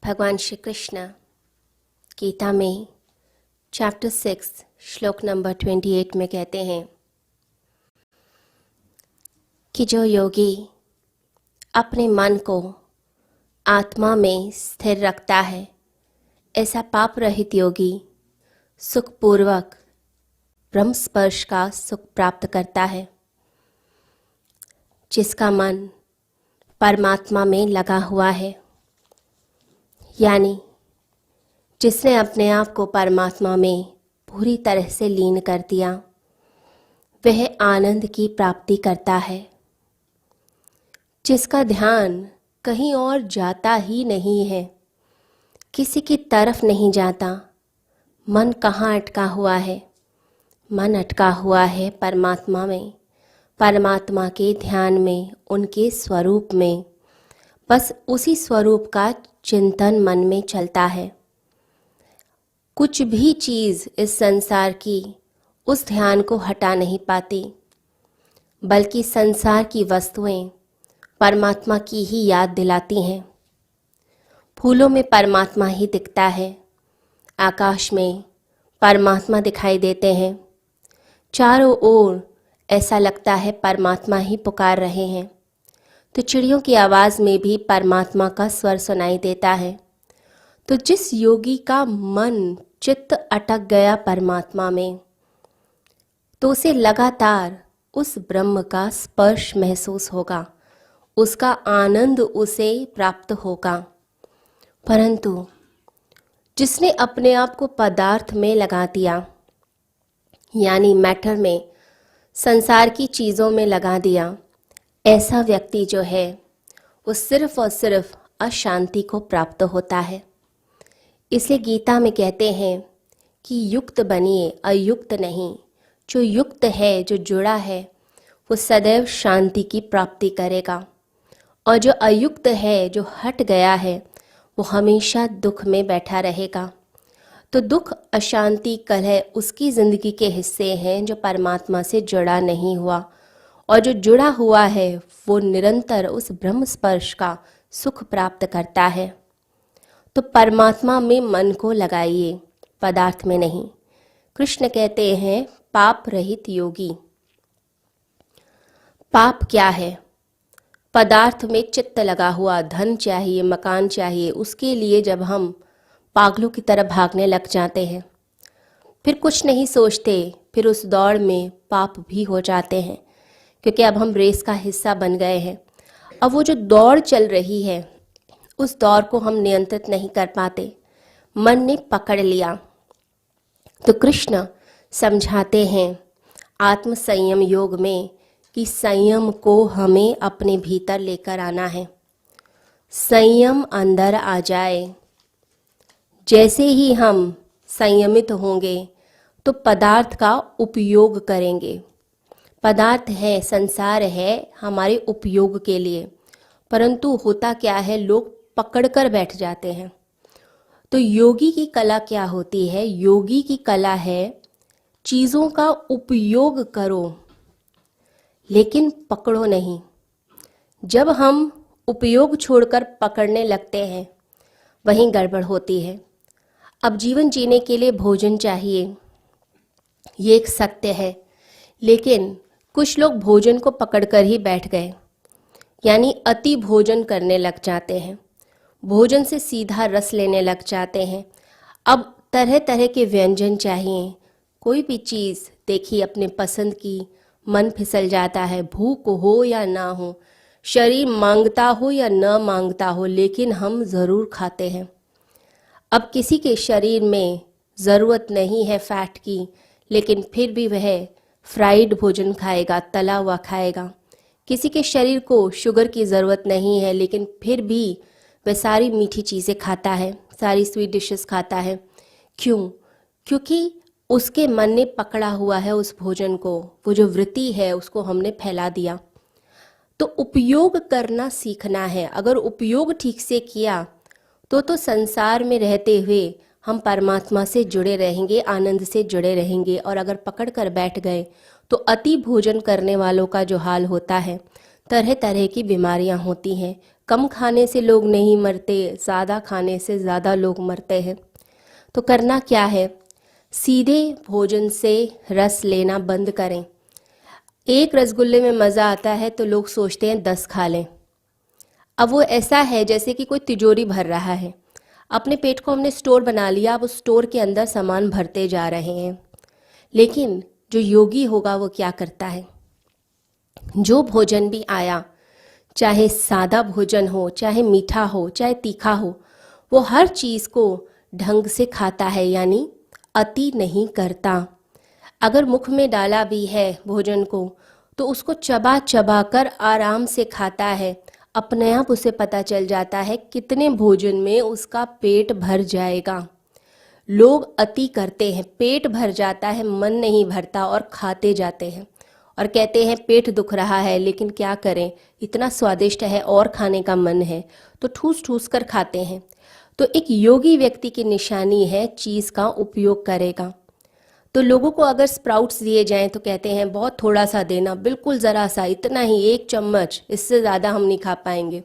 भगवान श्री कृष्ण गीता में चैप्टर 6 श्लोक नंबर 28 में कहते हैं कि जो योगी अपने मन को आत्मा में स्थिर रखता है, ऐसा पाप रहित योगी सुखपूर्वक ब्रह्म स्पर्श का सुख प्राप्त करता है। जिसका मन परमात्मा में लगा हुआ है, यानी जिसने अपने आप को परमात्मा में पूरी तरह से लीन कर दिया, वह आनंद की प्राप्ति करता है। जिसका ध्यान कहीं और जाता ही नहीं है, किसी की तरफ नहीं जाता, मन कहाँ अटका हुआ है? मन अटका हुआ है परमात्मा में, परमात्मा के ध्यान में, उनके स्वरूप में। बस उसी स्वरूप का चिंतन मन में चलता है। कुछ भी चीज़ इस संसार की उस ध्यान को हटा नहीं पाती, बल्कि संसार की वस्तुएं परमात्मा की ही याद दिलाती हैं। फूलों में परमात्मा ही दिखता है, आकाश में परमात्मा दिखाई देते हैं, चारों ओर ऐसा लगता है परमात्मा ही पुकार रहे हैं। तो चिड़ियों की आवाज़ में भी परमात्मा का स्वर सुनाई देता है। तो जिस योगी का मन चित्त अटक गया परमात्मा में, तो उसे लगातार उस ब्रह्म का स्पर्श महसूस होगा, उसका आनंद उसे प्राप्त होगा। परंतु जिसने अपने आप को पदार्थ में लगा दिया, यानी मैटर में, संसार की चीज़ों में लगा दिया, ऐसा व्यक्ति जो है वो सिर्फ और सिर्फ अशांति को प्राप्त होता है। इसलिए गीता में कहते हैं कि युक्त बनिए, अयुक्त नहीं। जो युक्त है, जो जुड़ा है, वो सदैव शांति की प्राप्ति करेगा, और जो अयुक्त है, जो हट गया है, वो हमेशा दुख में बैठा रहेगा। तो दुख, अशांति, कलह उसकी ज़िंदगी के हिस्से हैं जो परमात्मा से जुड़ा नहीं हुआ, और जो जुड़ा हुआ है वो निरंतर उस ब्रह्म स्पर्श का सुख प्राप्त करता है। तो परमात्मा में मन को लगाइए, पदार्थ में नहीं। कृष्ण कहते हैं पाप रहित योगी। पाप क्या है? पदार्थ में चित्त लगा हुआ, धन चाहिए, मकान चाहिए, उसके लिए जब हम पागलों की तरह भागने लग जाते हैं, फिर कुछ नहीं सोचते, फिर उस दौड़ में पाप भी हो जाते हैं, क्योंकि अब हम रेस का हिस्सा बन गए हैं। अब वो जो दौड़ चल रही है, उस दौड़ को हम नियंत्रित नहीं कर पाते, मन ने पकड़ लिया। तो कृष्ण समझाते हैं आत्म संयम योग में कि संयम को हमें अपने भीतर लेकर आना है। संयम अंदर आ जाए, जैसे ही हम संयमित होंगे तो पदार्थ का उपयोग करेंगे। पदार्थ है, संसार है हमारे उपयोग के लिए, परंतु होता क्या है, लोग पकड़ कर बैठ जाते हैं। तो योगी की कला क्या होती है? योगी की कला है चीज़ों का उपयोग करो, लेकिन पकड़ो नहीं। जब हम उपयोग छोड़कर पकड़ने लगते हैं, वहीं गड़बड़ होती है। अब जीवन जीने के लिए भोजन चाहिए, ये एक सत्य है, लेकिन कुछ लोग भोजन को पकड़कर ही बैठ गए, यानी अति भोजन करने लग जाते हैं, भोजन से सीधा रस लेने लग जाते हैं। अब तरह तरह के व्यंजन चाहिए, कोई भी चीज़ देखिए अपने पसंद की, मन फिसल जाता है, भूख हो या ना हो, शरीर मांगता हो या न मांगता हो, लेकिन हम ज़रूर खाते हैं। अब किसी के शरीर में ज़रूरत नहीं है फैट की, लेकिन फिर भी वह फ्राइड भोजन खाएगा, तला हुआ खाएगा। किसी के शरीर को शुगर की ज़रूरत नहीं है, लेकिन फिर भी वह सारी मीठी चीज़ें खाता है, सारी स्वीट डिशेस खाता है। क्यों? क्योंकि उसके मन ने पकड़ा हुआ है उस भोजन को, वो जो वृत्ति है उसको हमने फैला दिया। तो उपयोग करना सीखना है। अगर उपयोग ठीक से किया तो संसार में रहते हुए हम परमात्मा से जुड़े रहेंगे, आनंद से जुड़े रहेंगे। और अगर पकड़ कर बैठ गए तो अति भोजन करने वालों का जो हाल होता है, तरह तरह की बीमारियां होती हैं, कम खाने से लोग नहीं मरते, ज़्यादा खाने से ज़्यादा लोग मरते हैं। तो करना क्या है, सीधे भोजन से रस लेना बंद करें। एक रसगुल्ले में मज़ा आता है तो लोग सोचते हैं 10 खा लें। अब वो ऐसा है जैसे कि कोई तिजोरी भर रहा है। अपने पेट को हमने स्टोर बना लिया, अब उस स्टोर के अंदर सामान भरते जा रहे हैं। लेकिन जो योगी होगा वो क्या करता है, जो भोजन भी आया, चाहे सादा भोजन हो, चाहे मीठा हो, चाहे तीखा हो, वो हर चीज़ को ढंग से खाता है, यानी अति नहीं करता। अगर मुख में डाला भी है भोजन को तो उसको चबा चबा कर आराम से खाता है। अपने आप उसे पता चल जाता है कितने भोजन में उसका पेट भर जाएगा। लोग अति करते हैं, पेट भर जाता है, मन नहीं भरता और खाते जाते हैं और कहते हैं पेट दुख रहा है, लेकिन क्या करें, इतना स्वादिष्ट है और खाने का मन है तो ठूस ठूस कर खाते हैं। तो एक योगी व्यक्ति की निशानी है चीज़ का उपयोग करेगा। तो लोगों को अगर स्प्राउट्स दिए जाएं तो कहते हैं बहुत थोड़ा सा देना, बिल्कुल ज़रा सा, इतना ही, 1 चम्मच, इससे ज़्यादा हम नहीं खा पाएंगे।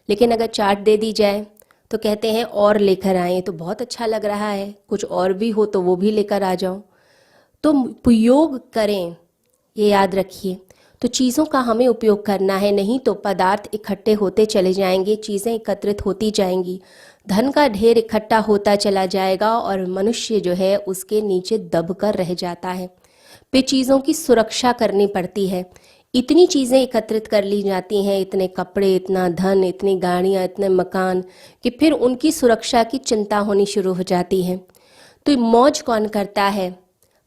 लेकिन अगर चाट दे दी जाए तो कहते हैं और लेकर आएँ, तो बहुत अच्छा लग रहा है, कुछ और भी हो तो वो भी लेकर आ जाओ। तो उपयोग करें, ये याद रखिए। तो चीज़ों का हमें उपयोग करना है, नहीं तो पदार्थ इकट्ठे होते चले जाएंगे, चीज़ें एकत्रित होती जाएंगी, धन का ढेर इकट्ठा होता चला जाएगा और मनुष्य जो है उसके नीचे दब कर रह जाता है। पे चीज़ों की सुरक्षा करनी पड़ती है। इतनी चीज़ें एकत्रित कर ली जाती हैं, इतने कपड़े, इतना धन, इतनी गाड़ियाँ, इतने मकान, कि फिर उनकी सुरक्षा की चिंता होनी शुरू हो जाती है। तो मौज कौन करता है,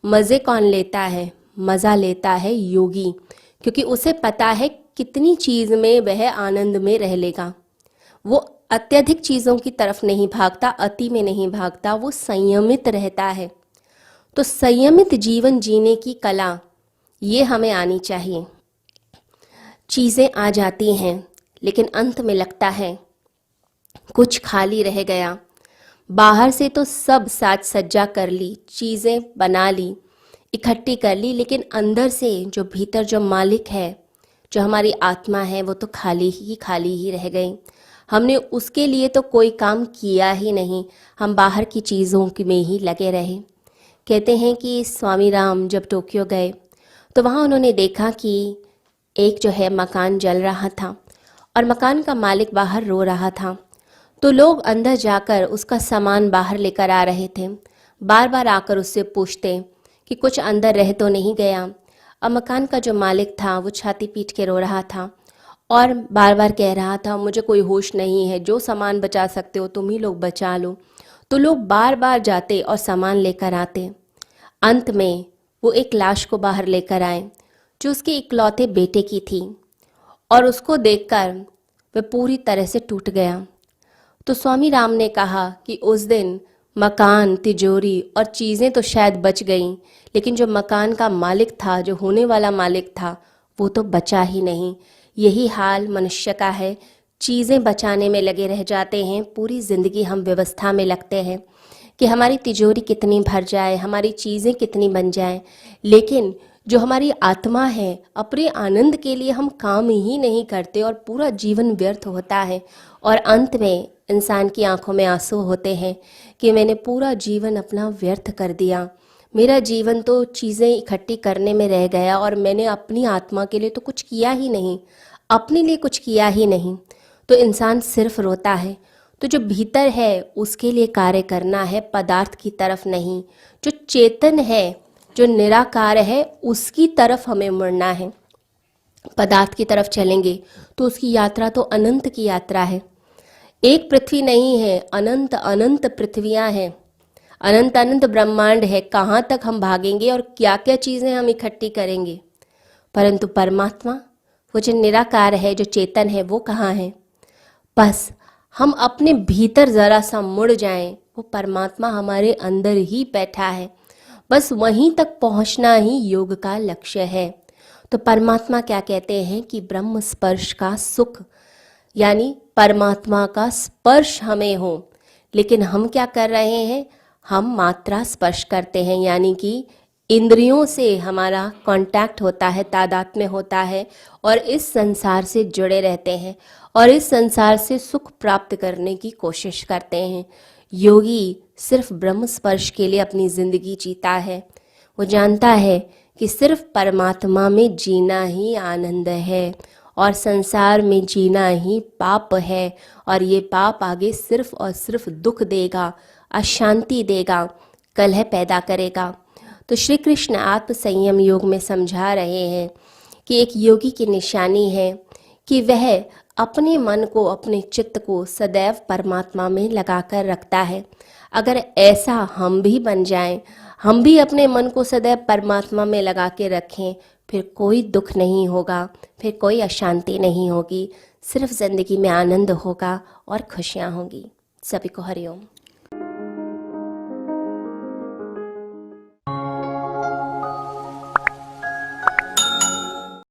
मज़े कौन लेता है, मज़ा लेता है योगी, क्योंकि उसे पता है कितनी चीज़ में वह आनंद में रह लेगा। वो अत्यधिक चीज़ों की तरफ नहीं भागता, अति में नहीं भागता, वो संयमित रहता है। तो संयमित जीवन जीने की कला ये हमें आनी चाहिए। चीज़ें आ जाती हैं लेकिन अंत में लगता है कुछ खाली रह गया। बाहर से तो सब साज सज्जा कर ली, चीज़ें बना ली, इकट्ठी कर ली, लेकिन अंदर से जो भीतर जो मालिक है, जो हमारी आत्मा है, वो तो खाली ही रह गई। हमने उसके लिए तो कोई काम किया ही नहीं, हम बाहर की चीज़ों में ही लगे रहे। कहते हैं कि स्वामी राम जब टोक्यो गए तो वहाँ उन्होंने देखा कि एक जो है मकान जल रहा था और मकान का मालिक बाहर रो रहा था। तो लोग अंदर जाकर उसका सामान बाहर लेकर आ रहे थे, बार बार आकर उससे पूछते कि कुछ अंदर रह तो नहीं गया। अब मकान का जो मालिक था वो छाती पीट के रो रहा था और बार बार कह रहा था मुझे कोई होश नहीं है, जो सामान बचा सकते हो तुम ही लोग बचा लो। तो लोग बार बार जाते और सामान लेकर आते। अंत में वो एक लाश को बाहर लेकर आए जो उसके इकलौते बेटे की थी, और उसको देखकर वह पूरी तरह से टूट गया। तो स्वामी राम ने कहा कि उस दिन मकान, तिजोरी और चीज़ें तो शायद बच गईं, लेकिन जो मकान का मालिक था, जो होने वाला मालिक था, वो तो बचा ही नहीं। यही हाल मनुष्य का है, चीज़ें बचाने में लगे रह जाते हैं, पूरी ज़िंदगी हम व्यवस्था में लगते हैं कि हमारी तिजोरी कितनी भर जाए, हमारी चीज़ें कितनी बन जाएं, लेकिन जो हमारी आत्मा है, अपने आनंद के लिए हम काम ही नहीं करते और पूरा जीवन व्यर्थ होता है। और अंत में इंसान की आंखों में आंसू होते हैं कि मैंने पूरा जीवन अपना व्यर्थ कर दिया, मेरा जीवन तो चीज़ें इकट्ठी करने में रह गया और मैंने अपनी आत्मा के लिए तो कुछ किया ही नहीं, अपने लिए कुछ किया ही नहीं। तो इंसान सिर्फ रोता है। तो जो भीतर है उसके लिए कार्य करना है, पदार्थ की तरफ नहीं। जो चेतन है, जो निराकार है, उसकी तरफ हमें मुड़ना है। पदार्थ की तरफ चलेंगे तो उसकी यात्रा तो अनंत की यात्रा है। एक पृथ्वी नहीं है, अनंत अनंत पृथ्वियाँ हैं, अनंत अनंत ब्रह्मांड है। कहाँ तक हम भागेंगे और क्या क्या चीज़ें हम इकट्ठी करेंगे। परंतु परमात्मा, वो जो निराकार है, जो चेतन है, वो कहाँ है। बस हम अपने भीतर ज़रा सा मुड़ जाएं, वो परमात्मा हमारे अंदर ही बैठा है। बस वहीं तक पहुंचना ही योग का लक्ष्य है। तो परमात्मा क्या कहते हैं कि ब्रह्म स्पर्श का सुख, यानी परमात्मा का स्पर्श हमें हो। लेकिन हम क्या कर रहे हैं, हम मात्रा स्पर्श करते हैं, यानी कि इंद्रियों से हमारा कांटेक्ट होता है, तादात्म्य होता है और इस संसार से जुड़े रहते हैं। और इस संसार से सुख प्राप्त करने की कोशिश करते हैं। योगी सिर्फ ब्रह्म स्पर्श के लिए अपनी जिंदगी जीता है। वो जानता है कि सिर्फ परमात्मा में जीना ही आनंद है और संसार में जीना ही पाप है, और ये पाप आगे सिर्फ और सिर्फ दुख देगा, अशांति देगा, कलह पैदा करेगा। तो श्री कृष्ण आत्म संयम योग में समझा रहे हैं कि एक योगी की निशानी है कि वह अपने मन को, अपने चित्त को सदैव परमात्मा में लगाकर रखता है। अगर ऐसा हम भी बन जाएं, हम भी अपने मन को सदैव परमात्मा में लगा के रखें, फिर कोई दुख नहीं होगा, फिर कोई अशांति नहीं होगी, सिर्फ जिंदगी में आनंद होगा और खुशियाँ होंगी। सभी को हरिओम।